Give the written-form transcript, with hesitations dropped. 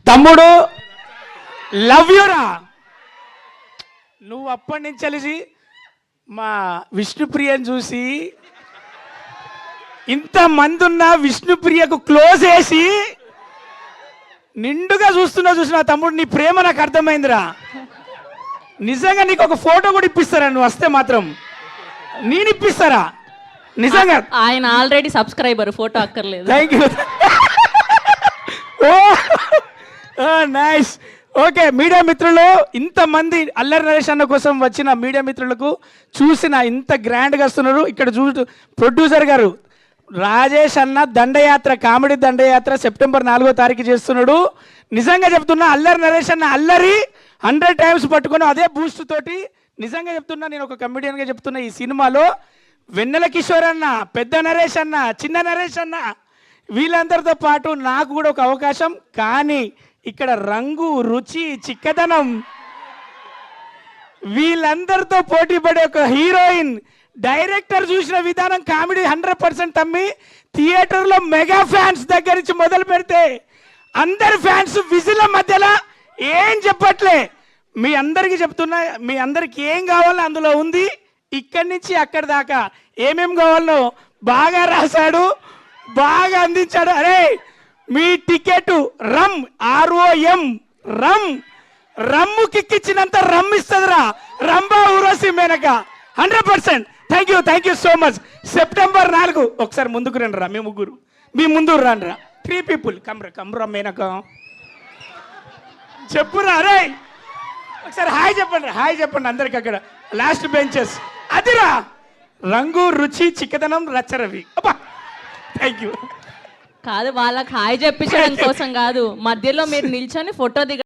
తమ్ముడు లవ్ యూరా. నువ్వు అప్పటి నుంచి కలిసి మా విష్ణుప్రియని చూసి ఇంతమంది ఉన్న విష్ణుప్రియకు క్లోజ్ చేసి నిండుగా చూసిన తమ్ముడు, నీ ప్రేమ నాకు అర్థమైందిరా. నిజంగా నీకు ఒక ఫోటో కూడా ఇప్పిస్తారా నువ్వు వస్తే మాత్రం? నేను ఇప్పిస్తారా నిజంగా? ఆయన ఆల్రెడీ సబ్స్క్రైబర్, ఫోటో అక్కర్లేదు. Thank you. Nice. Okay media మిత్రులు, ఇంతమంది అల్లరి నరేష్ అన్న కోసం వచ్చిన మీడియా మిత్రులకు చూసిన ఇంత గ్రాండ్గా వస్తున్నారు. ఇక్కడ ప్రొడ్యూసర్ గారు రాజేష్ అన్న దండయాత్ర, కామెడీ దండయాత్ర సెప్టెంబర్ 4వ తారీఖు చేస్తున్నాడు. నిజంగా చెప్తున్నా, అల్లరి నరేష్ అన్న అల్లరి 100 టైమ్స్ పట్టుకొని అదే బూస్ట్ తోటి. నిజంగా చెప్తున్నా, నేను ఒక కమెడియన్గా చెప్తున్నా, ఈ సినిమాలో వెన్నెల కిషోర్ అన్న, పెద్ద నరేష్ అన్న, చిన్న నరేష్ అన్న వీళ్ళందరితో పాటు నాకు కూడా ఒక అవకాశం. కానీ ఇక్కడ రంగు, రుచి, చిక్కదనం వీళ్ళందరితో పోటీ పడే ఒక హీరోయిన్, డైరెక్టర్ చూసిన విధానం కామెడీ 100% తమ్మి. థియేటర్లో మెగా ఫ్యాన్స్ దగ్గర నుంచి మొదలు పెడితే అందరి ఫ్యాన్స్ విజిల మధ్యలో ఏం చెప్పట్లే. మీ అందరికీ చెప్తున్నా, మీ అందరికి ఏం కావాలో అందులో ఉంది. ఇక్కడి నుంచి అక్కడి దాకా ఏమేం కావాలో బాగా రాశాడు, బాగా అందించాడు. అరే మీ ticket rum, ROM rum, rum కిక్కిచ్చినంత రమ్ ఇస్తుందిరా Rambha Urvashi Menaka 100%. Thank you so much. September 4 ఒకసారి ముందుకు రండి రా, మీ ముగ్గురు మీ ముందు రండి రా. 3 people కమ్రా మేనక చెప్పురా. అరే ఒకసారి హాయ్ చెప్పండి అందరికి అక్కడ లాస్ట్ బెంచెస్. అదిరా రంగు, రుచి, చిక్కదనం, రచ్చరవి. అబ్బా థ్యాంక్ యూ. కాదు, వాళ్ళకి హాయ్ చెప్పించడం కోసం కాదు, మధ్యలో మీరు నిల్చొని ఫోటో దిగ